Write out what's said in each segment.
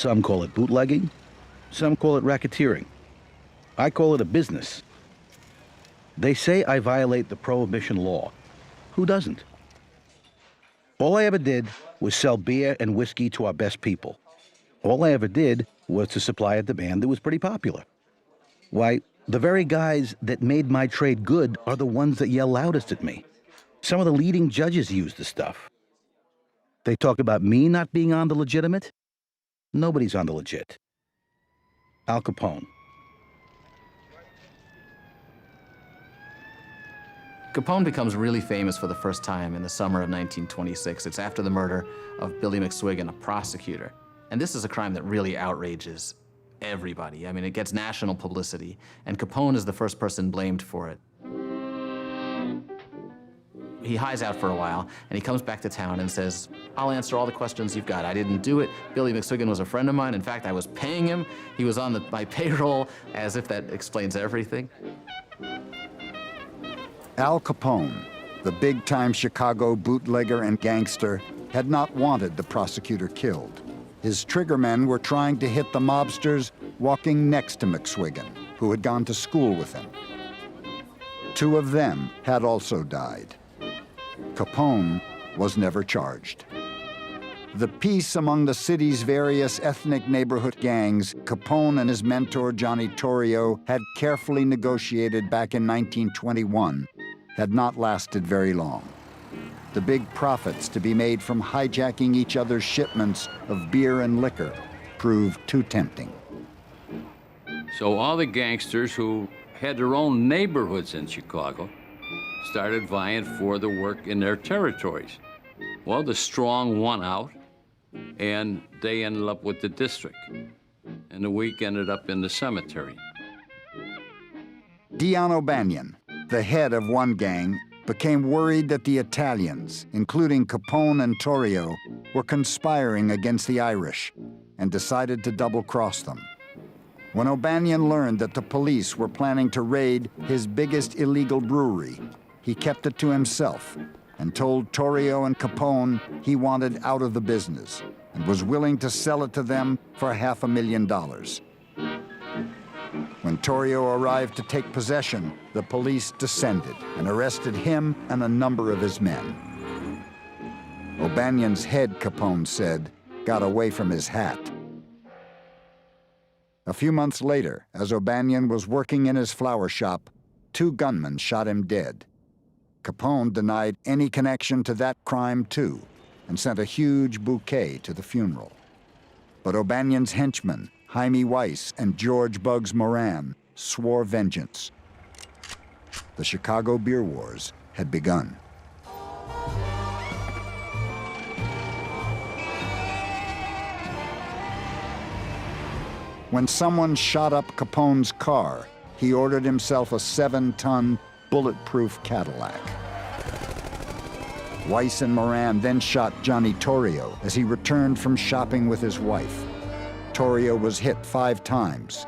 Some call it bootlegging, some call it racketeering. I call it a business. They say I violate the prohibition law. Who doesn't? All I ever did was sell beer and whiskey to our best people. All I ever did was to supply a demand that was pretty popular. Why, the very guys that made my trade good are the ones that yell loudest at me. Some of the leading judges use the stuff. They talk about me not being on the legitimate. Nobody's on the legit. Al Capone. Capone becomes really famous for the first time in the summer of 1926. It's after the murder of Billy McSwiggan, a prosecutor. And this is a crime that really outrages everybody. I mean, it gets national publicity, and Capone is the first person blamed for it. He hides out for a while, and he comes back to town and says, I'll answer all the questions you've got. I didn't do it. Billy McSwiggan was a friend of mine. In fact, I was paying him. He was on my payroll, as if that explains everything. Al Capone, the big-time Chicago bootlegger and gangster, had not wanted the prosecutor killed. His triggermen were trying to hit the mobsters walking next to McSwiggan, who had gone to school with him. 2 of them had also died. Capone was never charged. The peace among the city's various ethnic neighborhood gangs Capone and his mentor Johnny Torrio had carefully negotiated back in 1921 had not lasted very long. The big profits to be made from hijacking each other's shipments of beer and liquor proved too tempting. So all the gangsters who had their own neighborhoods in Chicago started vying for the work in their territories. Well, the strong won out, and they ended up with the district. And the weak ended up in the cemetery. Dion O'Banion, the head of one gang, became worried that the Italians, including Capone and Torrio, were conspiring against the Irish and decided to double-cross them. When O'Banion learned that the police were planning to raid his biggest illegal brewery, he kept it to himself and told Torrio and Capone he wanted out of the business and was willing to sell it to them for $500,000. When Torrio arrived to take possession, the police descended and arrested him and a number of his men. O'Banion's head, Capone said, got away from his hat. A few months later, as O'Banion was working in his flower shop, 2 gunmen shot him dead. Capone denied any connection to that crime, too, and sent a huge bouquet to the funeral. But O'Banion's henchmen, Jaime Weiss and George Bugs Moran, swore vengeance. The Chicago beer wars had begun. When someone shot up Capone's car, he ordered himself a 7-ton bulletproof Cadillac. Weiss and Moran then shot Johnny Torrio as he returned from shopping with his wife. Torrio was hit 5 times.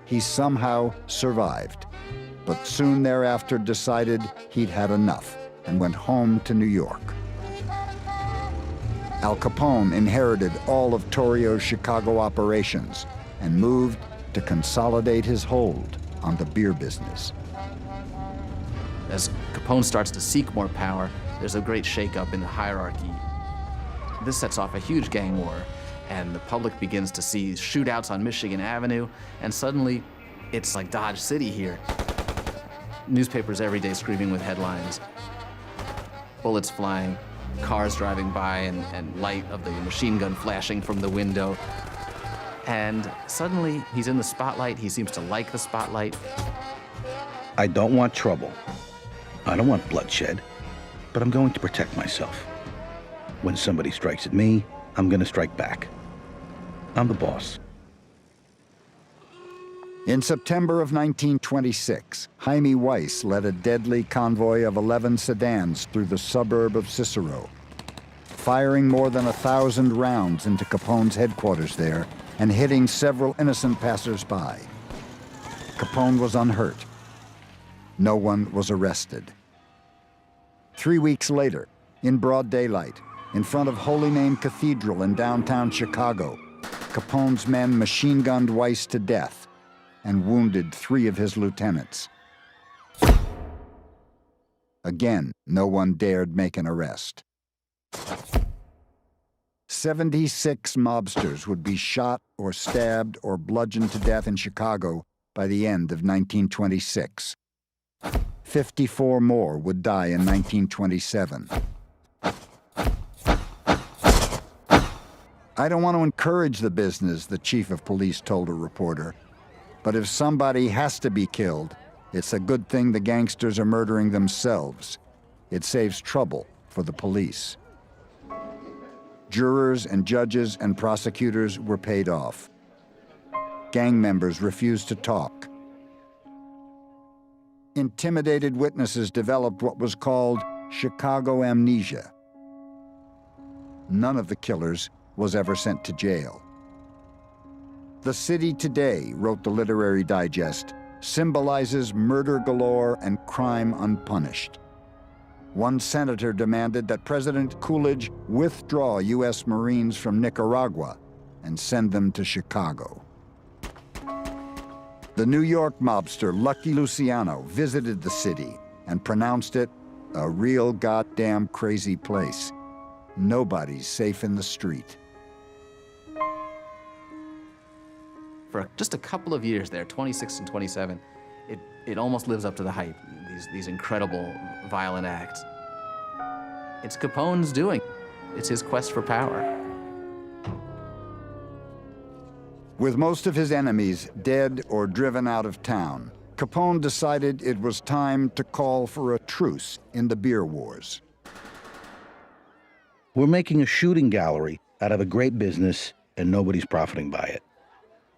He somehow survived, but soon thereafter decided he'd had enough and went home to New York. Al Capone inherited all of Torrio's Chicago operations and moved to consolidate his hold on the beer business. As Capone starts to seek more power, there's a great shakeup in the hierarchy. This sets off a huge gang war, and the public begins to see shootouts on Michigan Avenue, and suddenly it's like Dodge City here. Newspapers every day screaming with headlines. Bullets flying, cars driving by, and light of the machine gun flashing from the window. And suddenly he's in the spotlight. He seems to like the spotlight. I don't want trouble. I don't want bloodshed, but I'm going to protect myself. When somebody strikes at me, I'm going to strike back. I'm the boss. In September of 1926, Jaime Weiss led a deadly convoy of 11 sedans through the suburb of Cicero, firing more than 1,000 rounds into Capone's headquarters there and hitting several innocent passers-by. Capone was unhurt. No one was arrested. 3 weeks later, in broad daylight, in front of Holy Name Cathedral in downtown Chicago, Capone's men machine-gunned Weiss to death and wounded 3 of his lieutenants. Again, no one dared make an arrest. 76 mobsters would be shot or stabbed or bludgeoned to death in Chicago by the end of 1926. 54 more would die in 1927. "I don't want to encourage the business," the chief of police told a reporter. "But if somebody has to be killed, it's a good thing the gangsters are murdering themselves. It saves trouble for the police." Jurors and judges and prosecutors were paid off. Gang members refused to talk. Intimidated witnesses developed what was called Chicago amnesia. None of the killers was ever sent to jail. "The city today," wrote the Literary Digest, "symbolizes murder galore and crime unpunished." One senator demanded that President Coolidge withdraw U.S. Marines from Nicaragua and send them to Chicago. The New York mobster Lucky Luciano visited the city and pronounced it a real goddamn crazy place. Nobody's safe in the street. For just a couple of years there, 26 and 27, it almost lives up to the hype, these incredible violent acts. It's Capone's doing. It's his quest for power. With most of his enemies dead or driven out of town, Capone decided it was time to call for a truce in the beer wars. We're making a shooting gallery out of a great business, and nobody's profiting by it.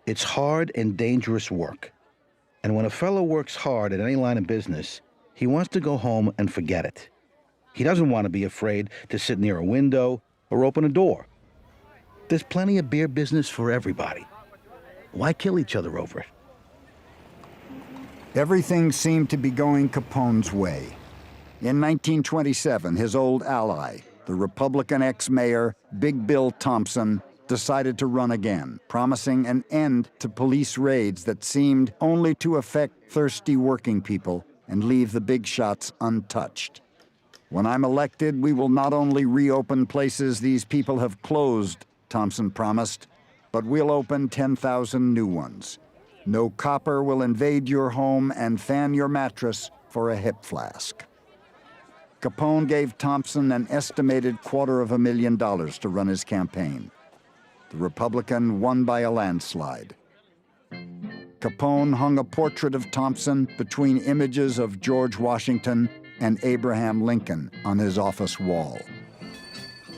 It's hard and dangerous work. And when a fellow works hard at any line of business, he wants to go home and forget it. He doesn't want to be afraid to sit near a window or open a door. There's plenty of beer business for everybody. Why kill each other over it? Everything seemed to be going Capone's way. In 1927, his old ally, the Republican ex-mayor Big Bill Thompson, decided to run again, promising an end to police raids that seemed only to affect thirsty working people and leave the big shots untouched. "When I'm elected, we will not only reopen places these people have closed," Thompson promised, "but we'll open 10,000 new ones. No copper will invade your home and fan your mattress for a hip flask." Capone gave Thompson an estimated $250,000 to run his campaign. The Republican won by a landslide. Capone hung a portrait of Thompson between images of George Washington and Abraham Lincoln on his office wall.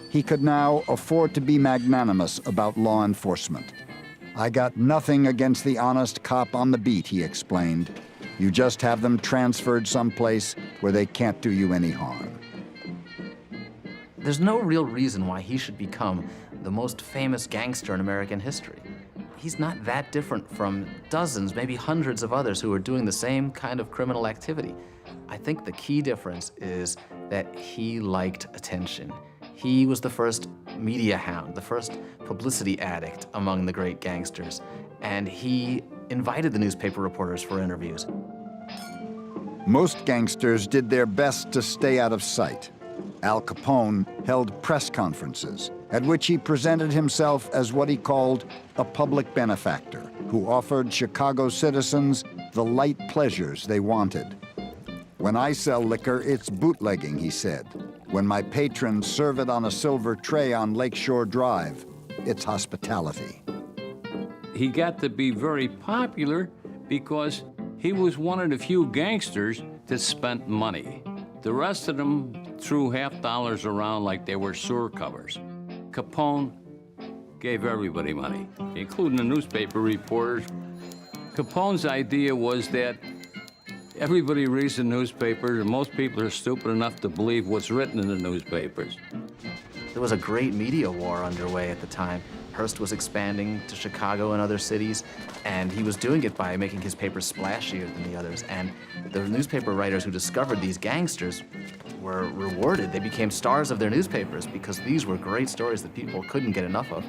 He could now afford to be magnanimous about law enforcement. "I got nothing against the honest cop on the beat," he explained. "You just have them transferred someplace where they can't do you any harm." There's no real reason why he should become the most famous gangster in American history. He's not that different from dozens, maybe hundreds of others who are doing the same kind of criminal activity. I think the key difference is that he liked attention. He was the first media hound, the first publicity addict among the great gangsters, and he invited the newspaper reporters for interviews. Most gangsters did their best to stay out of sight. Al Capone held press conferences at which he presented himself as what he called a public benefactor who offered Chicago citizens the light pleasures they wanted. "When I sell liquor, it's bootlegging," he said. "When my patrons serve it on a silver tray on Lakeshore Drive, it's hospitality." He got to be very popular because he was one of the few gangsters that spent money. The rest of them threw $half around like they were sewer covers. Capone gave everybody money, including the newspaper reporters. Capone's idea was that everybody reads the newspapers, and most people are stupid enough to believe what's written in the newspapers. There was a great media war underway at the time. Hearst was expanding to Chicago and other cities, and he was doing it by making his paper splashier than the others. And the newspaper writers who discovered these gangsters were rewarded. They became stars of their newspapers because these were great stories that people couldn't get enough of.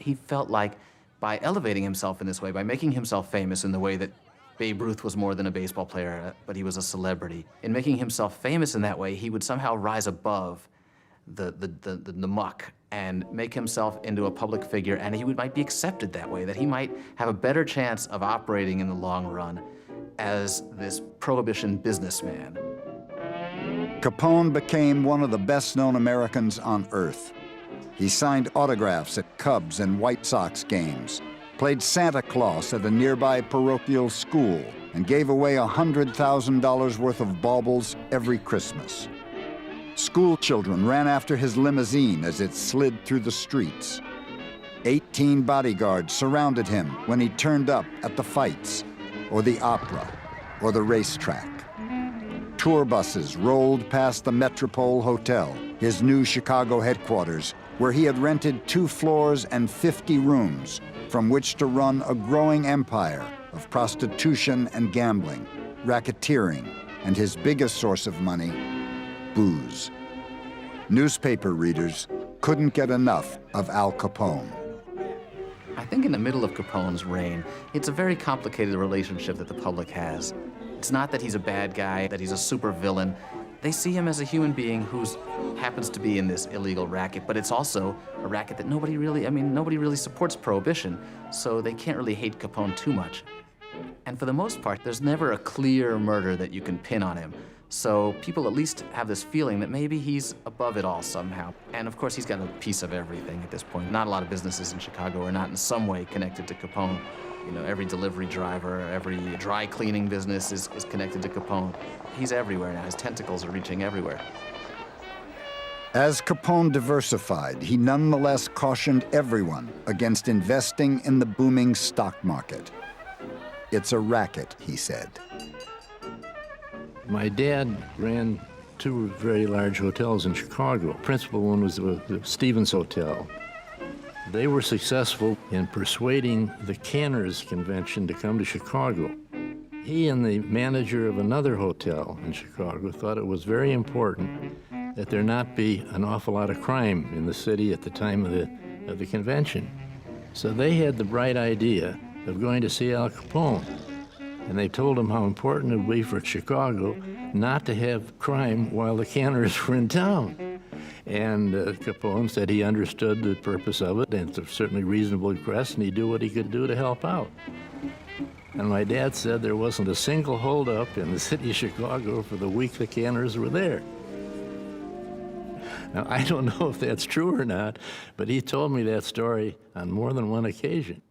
he felt like by elevating himself in this way, by making himself famous in the way that Babe Ruth was more than a baseball player, but he was a celebrity. In making himself famous in that way, he would somehow rise above the muck and make himself into a public figure, and might be accepted that way, that he might have a better chance of operating in the long run as this prohibition businessman. Capone became one of the best-known Americans on earth. He signed autographs at Cubs and White Sox games, played Santa Claus at a nearby parochial school, and gave away $100,000 worth of baubles every Christmas. School children ran after his limousine as it slid through the streets. 18 bodyguards surrounded him when he turned up at the fights, or the opera, or the racetrack. Tour buses rolled past the Metropole Hotel, his new Chicago headquarters, where he had rented 2 floors and 50 rooms from which to run a growing empire of prostitution and gambling, racketeering, and his biggest source of money, booze. Newspaper readers couldn't get enough of Al Capone. I think in the middle of Capone's reign, it's a very complicated relationship that the public has. It's not that he's a bad guy, that he's a super villain. They see him as a human being who happens to be in this illegal racket, but it's also a racket that nobody really supports prohibition, so they can't really hate Capone too much. And for the most part, there's never a clear murder that you can pin on him. So people at least have this feeling that maybe he's above it all somehow. And of course, he's got a piece of everything at this point. Not a lot of businesses in Chicago are not in some way connected to Capone. You know, every delivery driver, every dry cleaning business is connected to Capone. He's everywhere now. His tentacles are reaching everywhere. As Capone diversified, he nonetheless cautioned everyone against investing in the booming stock market. It's a racket, he said. My dad ran 2 very large hotels in Chicago. Principal one was the Stevens Hotel. They were successful in persuading the Canners Convention to come to Chicago. He and the manager of another hotel in Chicago thought it was very important that there not be an awful lot of crime in the city at the time of the convention. So they had the bright idea of going to see Al Capone. And they told him how important it would be for Chicago not to have crime while the Canners were in town. And Capone said he understood the purpose of it, and it's a certainly reasonable request, and he'd do what he could do to help out. And my dad said there wasn't a single holdup in the city of Chicago for the week the Canners were there. Now, I don't know if that's true or not, but he told me that story on more than one occasion.